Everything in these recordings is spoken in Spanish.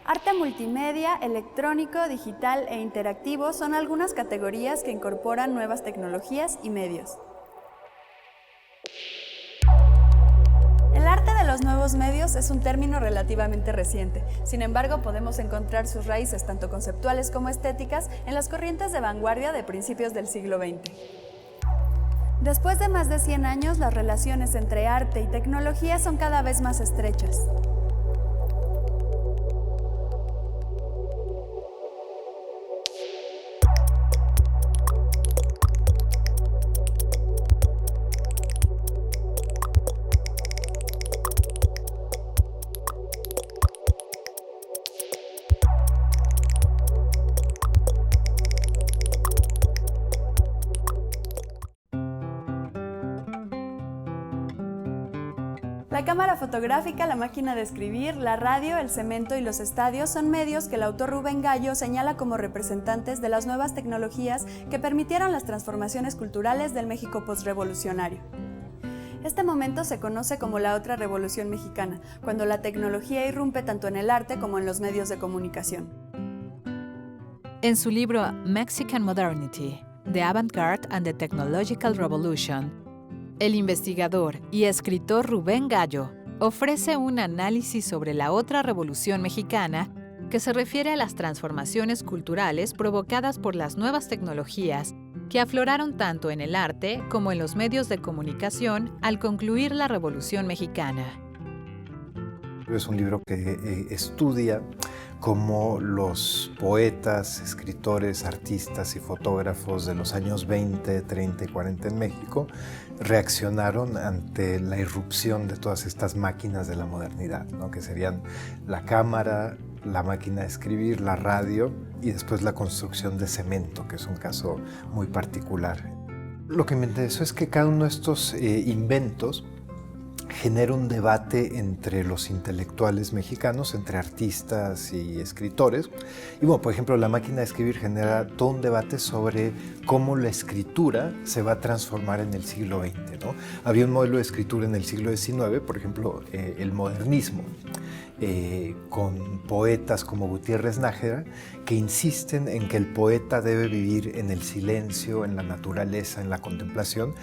Arte multimedia, electrónico, digital e interactivo son algunas categorías que incorporan nuevas tecnologías y medios. El arte de los nuevos medios es un término relativamente reciente. Sin embargo, podemos encontrar sus raíces tanto conceptuales como estéticas en las corrientes de vanguardia de principios del siglo XX. Después de más de 100 años, las relaciones entre arte y tecnología son cada vez más estrechas. La cámara fotográfica, la máquina de escribir, la radio, el cemento y los estadios son medios que el autor Rubén Gallo señala como representantes de las nuevas tecnologías que permitieron las transformaciones culturales del México postrevolucionario. Este momento se conoce como la otra revolución mexicana, cuando la tecnología irrumpe tanto en el arte como en los medios de comunicación. En su libro Mexican Modernity, The Avant-Garde and the Technological Revolution, el investigador y escritor Rubén Gallo ofrece un análisis sobre la otra revolución mexicana que se refiere a las transformaciones culturales provocadas por las nuevas tecnologías que afloraron tanto en el arte como en los medios de comunicación al concluir la Revolución Mexicana. Es un libro que estudia cómo los poetas, escritores, artistas y fotógrafos de los años 20, 30 y 40 en México reaccionaron ante la irrupción de todas estas máquinas de la modernidad, ¿no? Que serían la cámara, la máquina de escribir, la radio y después la construcción de cemento, que es un caso muy particular. Lo que me interesó es que cada uno de estos inventos genera un debate entre los intelectuales mexicanos, entre artistas y escritores. Y bueno, por ejemplo, la máquina de escribir genera todo un debate sobre cómo la escritura se va a transformar en el siglo XX, ¿no? Había un modelo de escritura en el siglo XIX, por ejemplo, el modernismo, con poetas como Gutiérrez Nájera, que insisten en que el poeta debe vivir en el silencio, en la naturaleza, en la contemplación.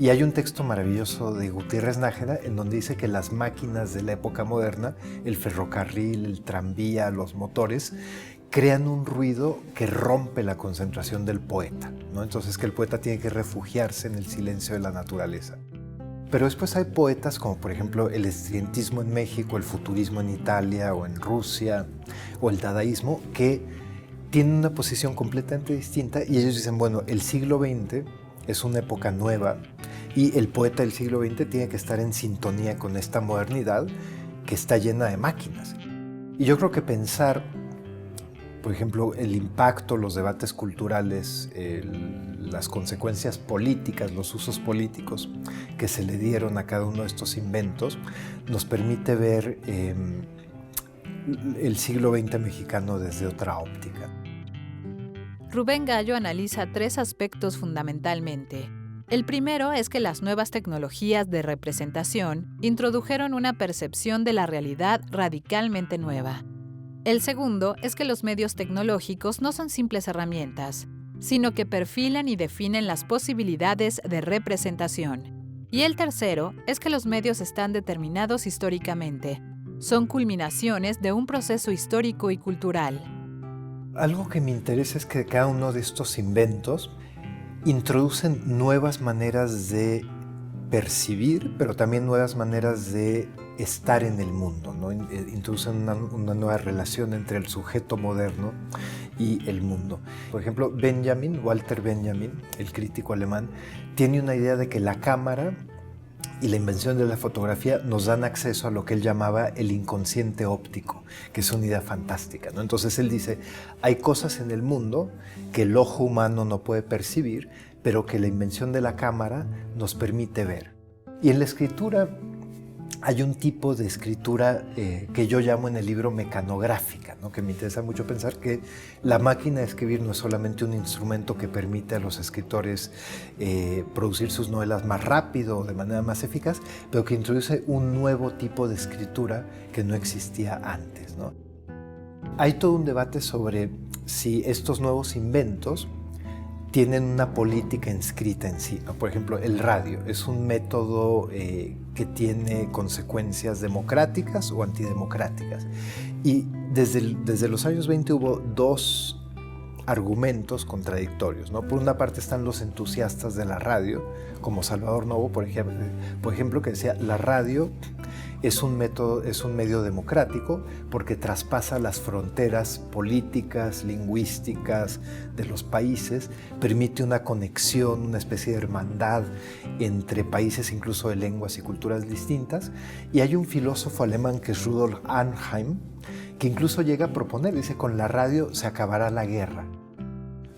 Y hay un texto maravilloso de Gutiérrez Nájera en donde dice que las máquinas de la época moderna, el ferrocarril, el tranvía, los motores, crean un ruido que rompe la concentración del poeta, ¿no? Entonces que el poeta tiene que refugiarse en el silencio de la naturaleza. Pero después hay poetas como por ejemplo el estridentismo en México, el futurismo en Italia o en Rusia, o el dadaísmo, que tienen una posición completamente distinta y ellos dicen, bueno, el siglo XX es una época nueva y el poeta del siglo XX tiene que estar en sintonía con esta modernidad que está llena de máquinas. Y yo creo que pensar, por ejemplo, el impacto, los debates culturales, las consecuencias políticas, los usos políticos que se le dieron a cada uno de estos inventos, nos permite ver el siglo XX mexicano desde otra óptica. Rubén Gallo analiza 3 aspectos fundamentalmente. El primero es que las nuevas tecnologías de representación introdujeron una percepción de la realidad radicalmente nueva. El segundo es que los medios tecnológicos no son simples herramientas, sino que perfilan y definen las posibilidades de representación. Y el tercero es que los medios están determinados históricamente. Son culminaciones de un proceso histórico y cultural. Algo que me interesa es que cada uno de estos inventos introducen nuevas maneras de percibir, pero también nuevas maneras de estar en el mundo, ¿no? Introducen una nueva relación entre el sujeto moderno y el mundo. Por ejemplo, Walter Benjamin, el crítico alemán, tiene una idea de que la cámara y la invención de la fotografía nos dan acceso a lo que él llamaba el inconsciente óptico, que es una idea fantástica, ¿no? Entonces él dice, hay cosas en el mundo que el ojo humano no puede percibir, pero que la invención de la cámara nos permite ver. Y en la escritura hay un tipo de escritura que yo llamo en el libro mecanográfica, ¿no? Que me interesa mucho pensar que la máquina de escribir no es solamente un instrumento que permite a los escritores producir sus novelas más rápido o de manera más eficaz, pero que introduce un nuevo tipo de escritura que no existía antes, ¿no? hay todo un debate sobre si estos nuevos inventos tienen una política inscrita en sí. Por ejemplo, el radio es un método que tiene consecuencias democráticas o antidemocráticas. Y desde los años 20 hubo dos argumentos contradictorios, ¿no? Por una parte están los entusiastas de la radio, como Salvador Novo, por ejemplo, que decía, la radio es un medio democrático porque traspasa las fronteras políticas, lingüísticas de los países, permite una conexión, una especie de hermandad entre países incluso de lenguas y culturas distintas. Y hay un filósofo alemán que es Rudolf Arnheim, que incluso llega a proponer, dice, con la radio se acabará la guerra.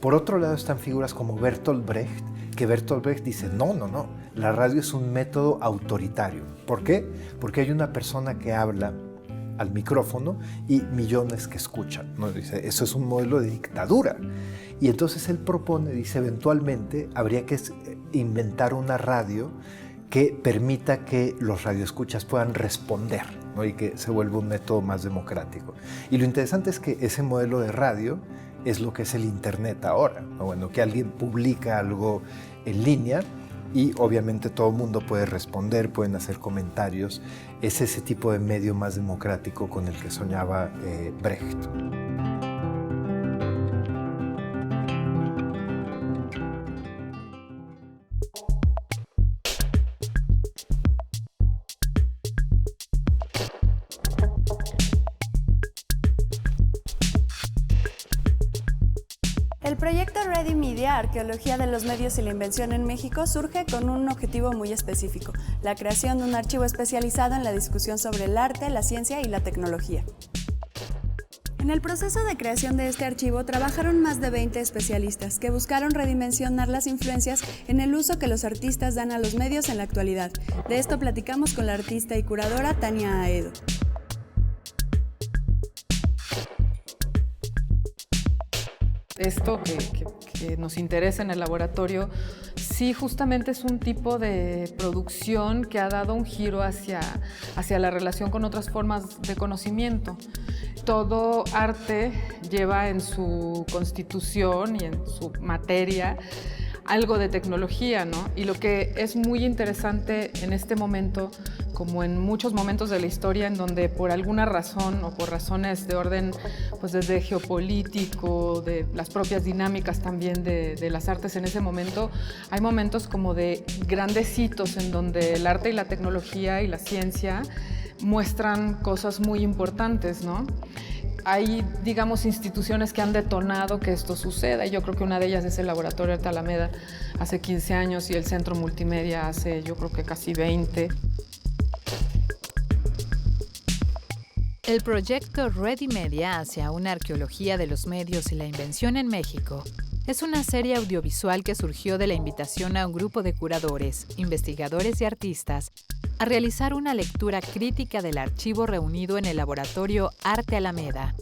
Por otro lado están figuras como Bertolt Brecht, que Bertolt Brecht dice, no, la radio es un método autoritario. ¿Por qué? Porque hay una persona que habla al micrófono y millones que escuchan, ¿no? Dice, eso es un modelo de dictadura. Y entonces él propone, dice, eventualmente habría que inventar una radio que permita que los radioescuchas puedan responder, ¿no? Y que se vuelva un método más democrático. Y lo interesante es que ese modelo de radio es lo que es el Internet ahora, ¿no? Bueno, que alguien publica algo en línea y obviamente todo el mundo puede responder, pueden hacer comentarios. Es ese tipo de medio más democrático con el que soñaba Brecht. El proyecto Ready Media, Arqueología de los Medios y la Invención en México, surge con un objetivo muy específico, la creación de un archivo especializado en la discusión sobre el arte, la ciencia y la tecnología. En el proceso de creación de este archivo trabajaron más de 20 especialistas que buscaron redimensionar las influencias en el uso que los artistas dan a los medios en la actualidad. De esto platicamos con la artista y curadora Tania Aedo. Esto que nos interesa en el laboratorio, sí justamente es un tipo de producción que ha dado un giro hacia la relación con otras formas de conocimiento. Todo arte lleva en su constitución y en su materia algo de tecnología, ¿no? Y lo que es muy interesante en este momento, como en muchos momentos de la historia en donde por alguna razón o por razones de orden, pues desde geopolítico, de las propias dinámicas también de las artes en ese momento, hay momentos como de grandes hitos en donde el arte y la tecnología y la ciencia muestran cosas muy importantes, ¿no? Hay, digamos, instituciones que han detonado que esto suceda. Yo creo que una de ellas es el Laboratorio Arte Alameda hace 15 años y el Centro Multimedia hace, yo creo que casi 20. El proyecto Ready Media hacia una arqueología de los medios y la invención en México es una serie audiovisual que surgió de la invitación a un grupo de curadores, investigadores y artistas a realizar una lectura crítica del archivo reunido en el Laboratorio Arte Alameda,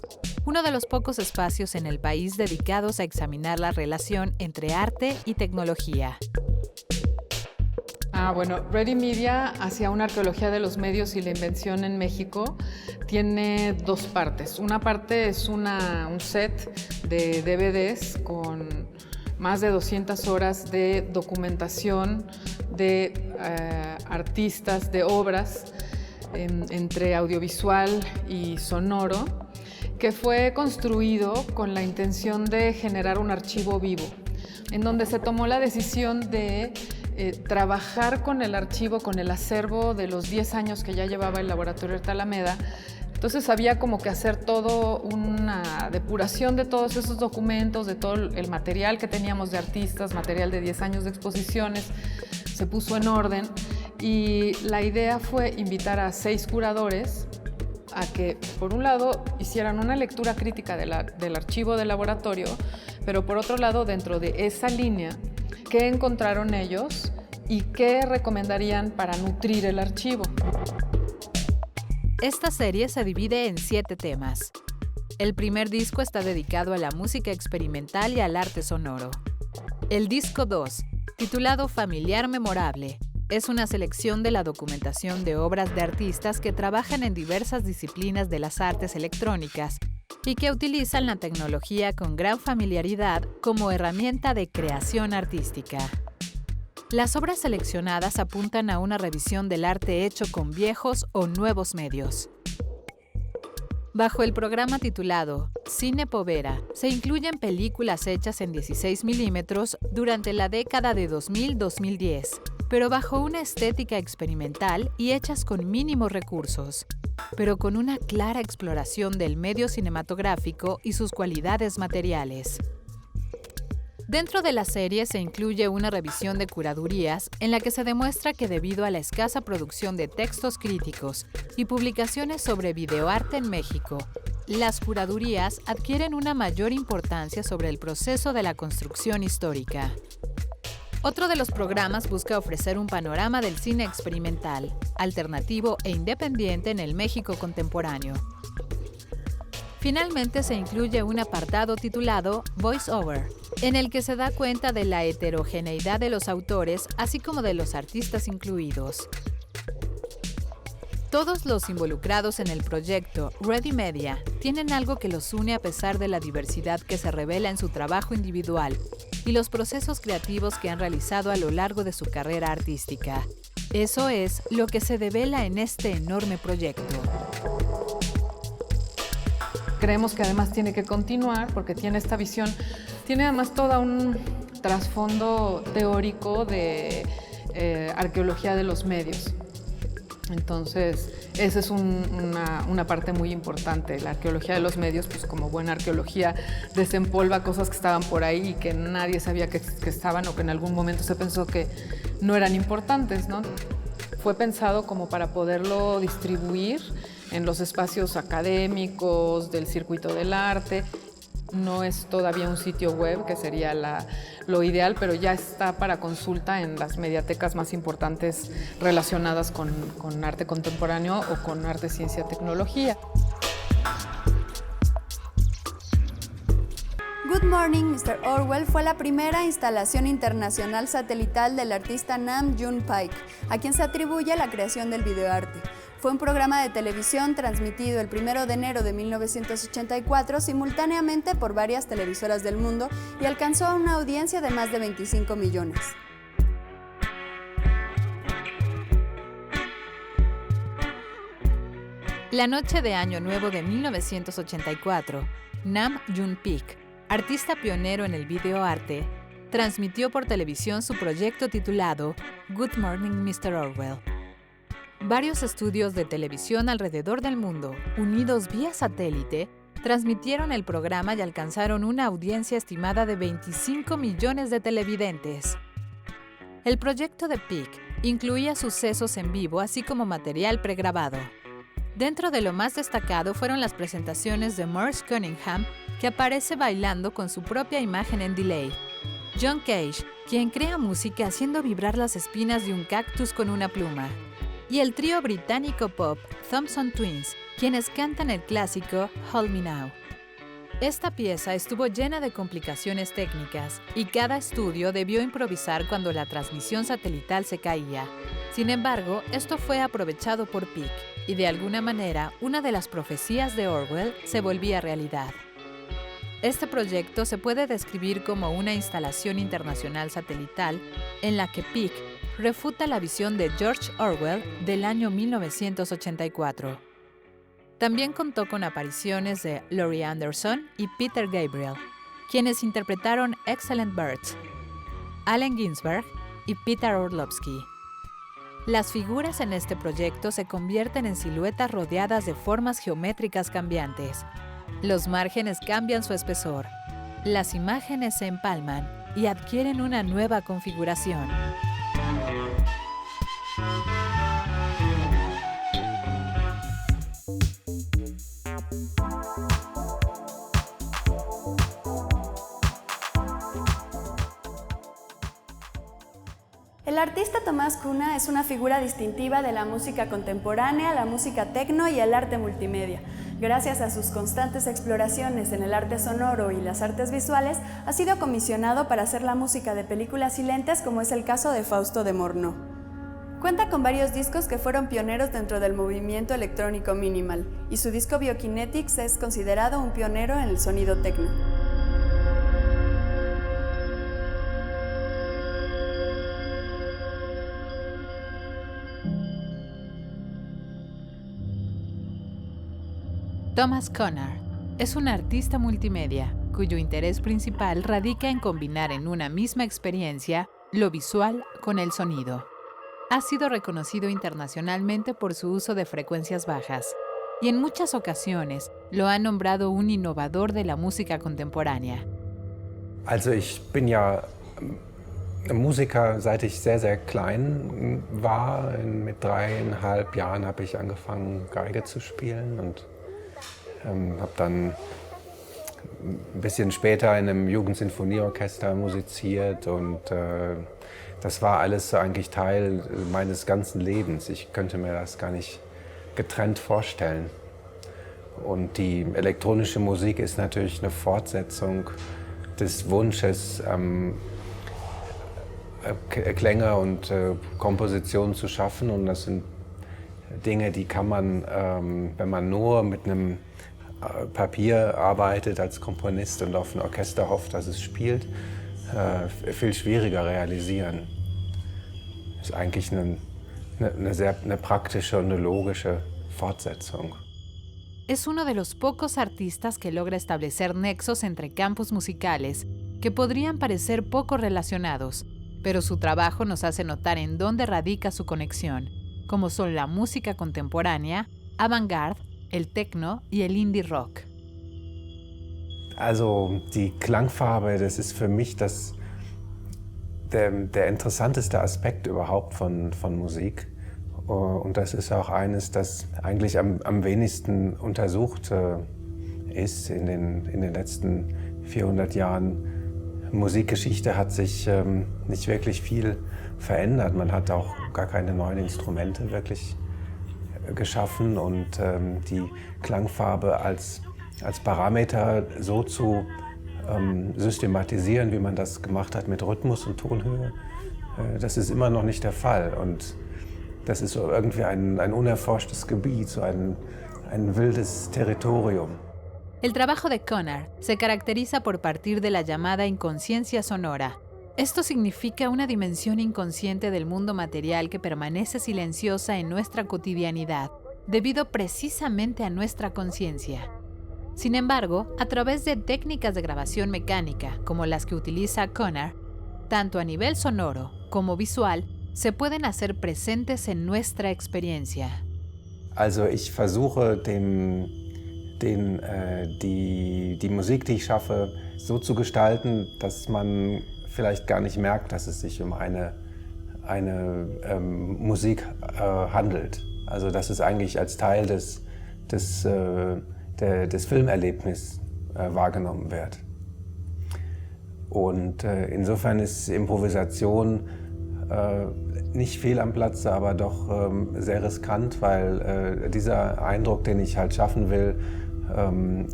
uno de los pocos espacios en el país dedicados a examinar la relación entre arte y tecnología. Bueno, Ready Media hacia una arqueología de los medios y la invención en México tiene dos partes. Una parte es un set de DVDs con más de 200 horas de documentación de artistas, de obras entre audiovisual y sonoro, que fue construido con la intención de generar un archivo vivo, en donde se tomó la decisión de trabajar con el archivo, con el acervo de los 10 años que ya llevaba el Laboratorio Arte Alameda. Entonces había como que hacer todo una depuración de todos esos documentos, de todo el material que teníamos de artistas, material de 10 años de exposiciones, se puso en orden y la idea fue invitar a 6 curadores a que, por un lado, hicieran una lectura crítica del archivo del laboratorio, pero por otro lado, dentro de esa línea, ¿qué encontraron ellos y qué recomendarían para nutrir el archivo? Esta serie se divide en 7 temas. El primer disco está dedicado a la música experimental y al arte sonoro. El disco 2, titulado Familiar Memorable, es una selección de la documentación de obras de artistas que trabajan en diversas disciplinas de las artes electrónicas y que utilizan la tecnología con gran familiaridad como herramienta de creación artística. Las obras seleccionadas apuntan a una revisión del arte hecho con viejos o nuevos medios. Bajo el programa titulado Cine Povera, se incluyen películas hechas en 16 milímetros durante la década de 2000-2010, pero bajo una estética experimental y hechas con mínimos recursos, pero con una clara exploración del medio cinematográfico y sus cualidades materiales. Dentro de la serie se incluye una revisión de curadurías en la que se demuestra que debido a la escasa producción de textos críticos y publicaciones sobre videoarte en México, las curadurías adquieren una mayor importancia sobre el proceso de la construcción histórica. Otro de los programas busca ofrecer un panorama del cine experimental, alternativo e independiente en el México contemporáneo. Finalmente se incluye un apartado titulado Voice Over, en el que se da cuenta de la heterogeneidad de los autores, así como de los artistas incluidos. Todos los involucrados en el proyecto Ready Media tienen algo que los une a pesar de la diversidad que se revela en su trabajo individual y los procesos creativos que han realizado a lo largo de su carrera artística. Eso es lo que se devela en este enorme proyecto. Creemos que además tiene que continuar porque tiene esta visión, tiene además todo un trasfondo teórico de arqueología de los medios. Entonces, esa es una parte muy importante. La arqueología de los medios, pues como buena arqueología, desempolva cosas que estaban por ahí y que nadie sabía que estaban o que en algún momento se pensó que no eran importantes, ¿no? Fue pensado como para poderlo distribuir en los espacios académicos, del circuito del arte. No es todavía un sitio web, que sería lo ideal, pero ya está para consulta en las mediatecas más importantes relacionadas con arte contemporáneo o con arte, ciencia, tecnología. Good Morning, Mr. Orwell fue la primera instalación internacional satelital del artista Nam June Paik, a quien se atribuye la creación del videoarte. Fue un programa de televisión transmitido el 1 de enero de 1984 simultáneamente por varias televisoras del mundo y alcanzó una audiencia de más de 25 millones. La noche de Año Nuevo de 1984, Nam June Paik, artista pionero en el videoarte, transmitió por televisión su proyecto titulado Good Morning, Mr. Orwell. Varios estudios de televisión alrededor del mundo, unidos vía satélite, transmitieron el programa y alcanzaron una audiencia estimada de 25 millones de televidentes. El proyecto de Paik incluía sucesos en vivo, así como material pregrabado. Dentro de lo más destacado fueron las presentaciones de Merce Cunningham, que aparece bailando con su propia imagen en delay, John Cage, quien crea música haciendo vibrar las espinas de un cactus con una pluma, y el trío británico pop Thompson Twins, quienes cantan el clásico Hold Me Now. Esta pieza estuvo llena de complicaciones técnicas y cada estudio debió improvisar cuando la transmisión satelital se caía. Sin embargo, esto fue aprovechado por Paik y de alguna manera una de las profecías de Orwell se volvía realidad. Este proyecto se puede describir como una instalación internacional satelital en la que Paik refuta la visión de George Orwell del año 1984. También contó con apariciones de Laurie Anderson y Peter Gabriel, quienes interpretaron Excellent Birds, Allen Ginsberg y Peter Orlovsky. Las figuras en este proyecto se convierten en siluetas rodeadas de formas geométricas cambiantes. Los márgenes cambian su espesor, las imágenes se empalman y adquieren una nueva configuración. El artista Tomás Cuna es una figura distintiva de la música contemporánea, la música techno y el arte multimedia. Gracias a sus constantes exploraciones en el arte sonoro y las artes visuales, ha sido comisionado para hacer la música de películas silentes, como es el caso de Fausto de Morneau. Cuenta con varios discos que fueron pioneros dentro del movimiento electrónico minimal, y su disco Biokinetics es considerado un pionero en el sonido techno. Thomas Connor es un artista multimedia cuyo interés principal radica en combinar en una misma experiencia lo visual con el sonido. Ha sido reconocido internacionalmente por su uso de frecuencias bajas y en muchas ocasiones lo ha nombrado un innovador de la música contemporánea. Also ich bin ja Musiker, seit ich sehr, sehr klein war. Mit 3,5 Jahren habe ich angefangen, Geige zu spielen und habe dann ein bisschen später in einem Jugendsinfonieorchester musiziert und das war alles eigentlich Teil meines ganzen Lebens. Ich könnte mir das gar nicht getrennt vorstellen. Und die elektronische Musik ist natürlich eine Fortsetzung des Wunsches, Klänge und Kompositionen zu schaffen. Und das sind Dinge, die kann man, wenn man nur mit einem Papier arbeitet als Komponist und auf ein Orchester hofft, dass es spielt, viel schwieriger realisieren. Das ist eigentlich eine praktische und eine logische Fortsetzung. Es uno de los pocos artistas que logra establecer nexos entre campos musicales que podrían parecer poco relacionados, pero su trabajo nos hace notar en dónde radica su conexión, como son la música contemporánea, avant-garde, el techno y el indie rock. Also die Klangfarbe, das ist für mich der interessanteste Aspekt überhaupt von Musik. Und das ist auch eines, das eigentlich am wenigsten untersucht ist in den letzten 400 Jahren. Musikgeschichte hat sich nicht wirklich viel verändert. Man hat auch gar keine neuen Instrumente wirklich geschaffen und die Klangfarbe als Parameter so zu systematisieren, wie man das gemacht hat mit Rhythmus und Tonhöhe, das ist immer noch nicht der Fall. Und das ist so irgendwie ein unerforschtes Gebiet, so ein wildes Territorium. El trabajo de Connor se caracteriza por partir de la llamada inconsciencia sonora. Esto significa una dimensión inconsciente del mundo material que permanece silenciosa en nuestra cotidianidad, debido precisamente a nuestra conciencia. Sin embargo, a través de técnicas de grabación mecánica, como las que utiliza Connor, tanto a nivel sonoro como visual, se pueden hacer presentes en nuestra experiencia. Also ich versuche die Musik, die ich schaffe, so zu gestalten, dass man vielleicht gar nicht merkt, dass es sich um eine Musik handelt. Also dass es eigentlich als Teil des Filmerlebnisses wahrgenommen wird. Und insofern ist Improvisation nicht fehl am Platze, aber doch sehr riskant, weil dieser Eindruck, den ich halt schaffen will,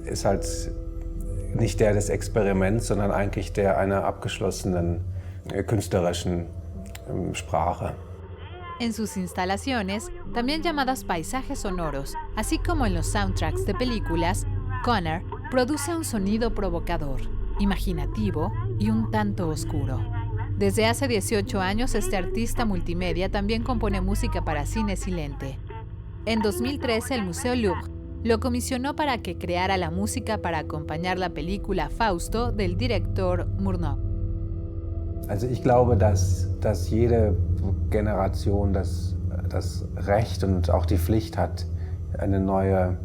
ist halt nicht der des Experiments, sondern eigentlich der einer abgeschlossenen künstlerischen Sprache. En sus instalaciones, también llamadas paisajes sonoros, así como en los soundtracks de películas, Connor produce un sonido provocador, imaginativo y un tanto oscuro. Desde hace 18 años, este artista multimedia también compone música para cine silente. En 2013, el Museo Louvre lo comisionó para que creara la música para acompañar la película Fausto del director Murnau. Also ich glaube, dass jede Generation das Recht und auch die Pflicht hat, eine neue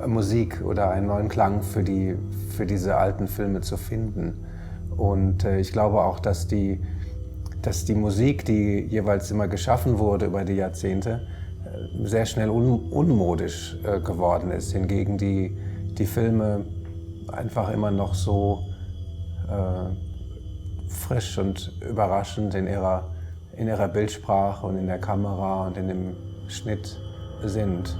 Musik oder einen neuen Klang für diese alten Filme zu finden. Und ich glaube auch, dass die Musik, die jeweils immer geschaffen wurde über die Jahrzehnte, sehr schnell unmodisch geworden ist. Hingegen die Filme einfach immer noch so frisch und überraschend in ihrer Bildsprache und in der Kamera und in dem Schnitt sind.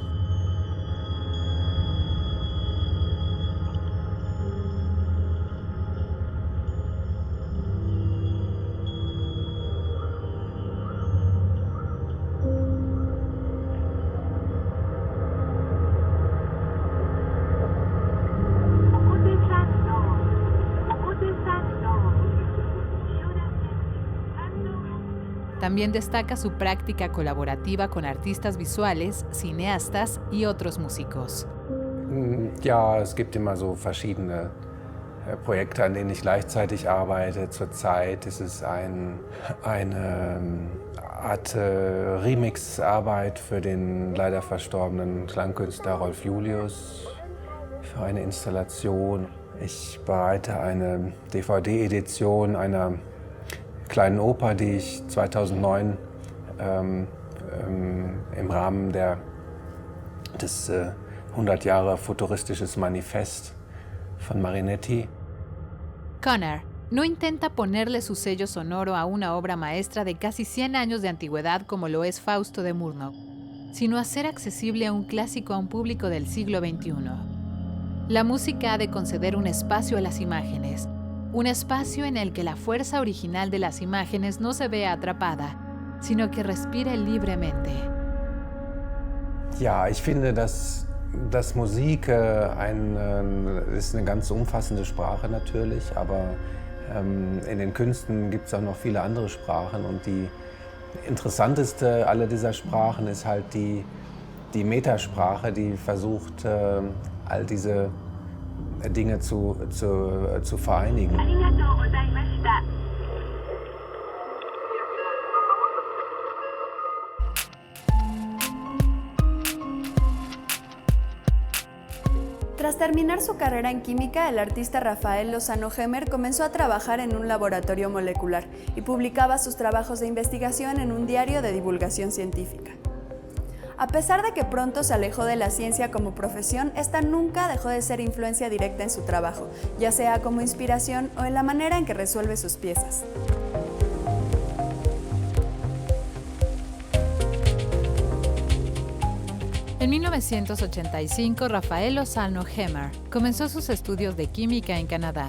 También destaca su práctica colaborativa con artistas visuales, cineastas y otros músicos. Ja, es gibt immer so verschiedene Projekte, an denen ich gleichzeitig arbeite. Zurzeit ist es eine Art Remix-Arbeit für den leider verstorbenen Klangkünstler Rolf Julius, für eine Installation. Ich bereite eine DVD-Edition einer kleinen Oper, die ich 2009 im Rahmen des 100 Jahre futuristisches Manifest von Marinetti. Conner no intenta ponerle su sello sonoro a una obra maestra de casi 100 años de antigüedad como lo es Fausto de Murnau, sino hacer accesible a un clásico a un público del siglo XXI. La música ha de conceder un espacio a las imágenes, un espacio en el que la fuerza original de las imágenes no se vea atrapada, sino que respire libremente. Ja, ich finde, dass Musik ist eine ganz umfassende Sprache natürlich, aber in den Künsten gibt es auch noch viele andere Sprachen und die interessanteste aller dieser Sprachen ist halt die Metasprache, die versucht, all diese Dinge zu vereinigen. Tras terminar su carrera en química, el artista Rafael Lozano Hemmer comenzó a trabajar en un laboratorio molecular y publicaba sus trabajos de investigación en un diario de divulgación científica. A pesar de que pronto se alejó de la ciencia como profesión, esta nunca dejó de ser influencia directa en su trabajo, ya sea como inspiración o en la manera en que resuelve sus piezas. En 1985, Rafael Lozano Hemmer comenzó sus estudios de química en Canadá.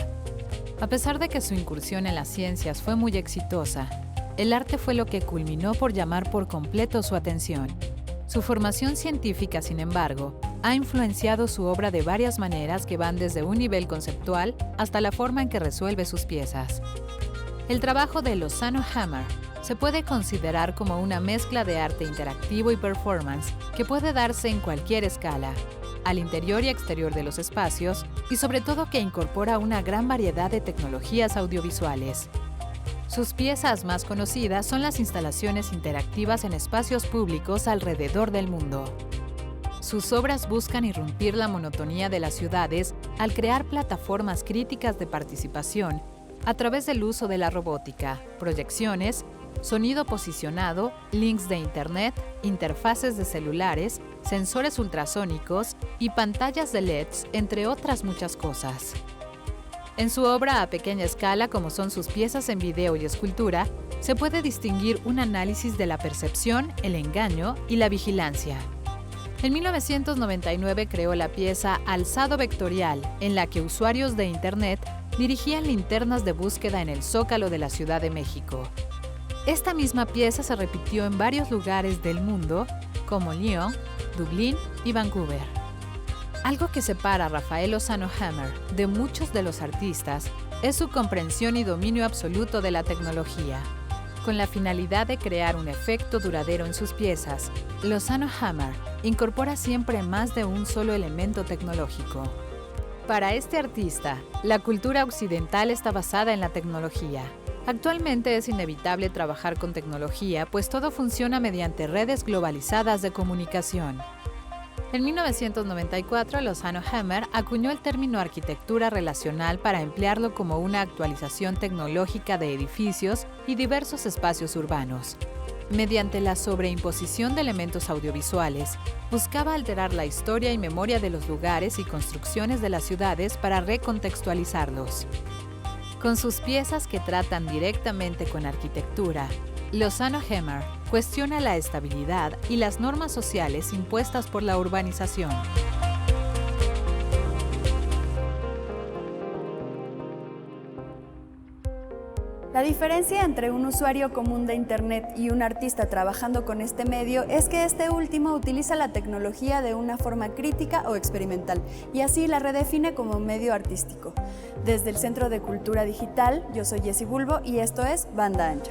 A pesar de que su incursión en las ciencias fue muy exitosa, el arte fue lo que culminó por llamar por completo su atención. Su formación científica, sin embargo, ha influenciado su obra de varias maneras que van desde un nivel conceptual hasta la forma en que resuelve sus piezas. El trabajo de Lozano Hemmer se puede considerar como una mezcla de arte interactivo y performance que puede darse en cualquier escala, al interior y exterior de los espacios, y sobre todo que incorpora una gran variedad de tecnologías audiovisuales. Sus piezas más conocidas son las instalaciones interactivas en espacios públicos alrededor del mundo. Sus obras buscan irrumpir la monotonía de las ciudades al crear plataformas críticas de participación a través del uso de la robótica, proyecciones, sonido posicionado, links de Internet, interfaces de celulares, sensores ultrasónicos y pantallas de LEDs, entre otras muchas cosas. En su obra a pequeña escala, como son sus piezas en video y escultura, se puede distinguir un análisis de la percepción, el engaño y la vigilancia. En 1999 creó la pieza Alzado Vectorial, en la que usuarios de Internet dirigían linternas de búsqueda en el Zócalo de la Ciudad de México. Esta misma pieza se repitió en varios lugares del mundo, como Lyon, Dublín y Vancouver. Algo que separa a Rafael Lozano Hemmer de muchos de los artistas es su comprensión y dominio absoluto de la tecnología. Con la finalidad de crear un efecto duradero en sus piezas, Lozano Hemmer incorpora siempre más de un solo elemento tecnológico. Para este artista, la cultura occidental está basada en la tecnología. Actualmente es inevitable trabajar con tecnología, pues todo funciona mediante redes globalizadas de comunicación. En 1994, Lozano Hemmer acuñó el término arquitectura relacional para emplearlo como una actualización tecnológica de edificios y diversos espacios urbanos. Mediante la sobreimposición de elementos audiovisuales, buscaba alterar la historia y memoria de los lugares y construcciones de las ciudades para recontextualizarlos. Con sus piezas que tratan directamente con arquitectura, Lozano Hemmer cuestiona la estabilidad y las normas sociales impuestas por la urbanización. La diferencia entre un usuario común de Internet y un artista trabajando con este medio es que este último utiliza la tecnología de una forma crítica o experimental y así la redefine como medio artístico. Desde el Centro de Cultura Digital, yo soy Jessie Bulbo y esto es Banda Ancha.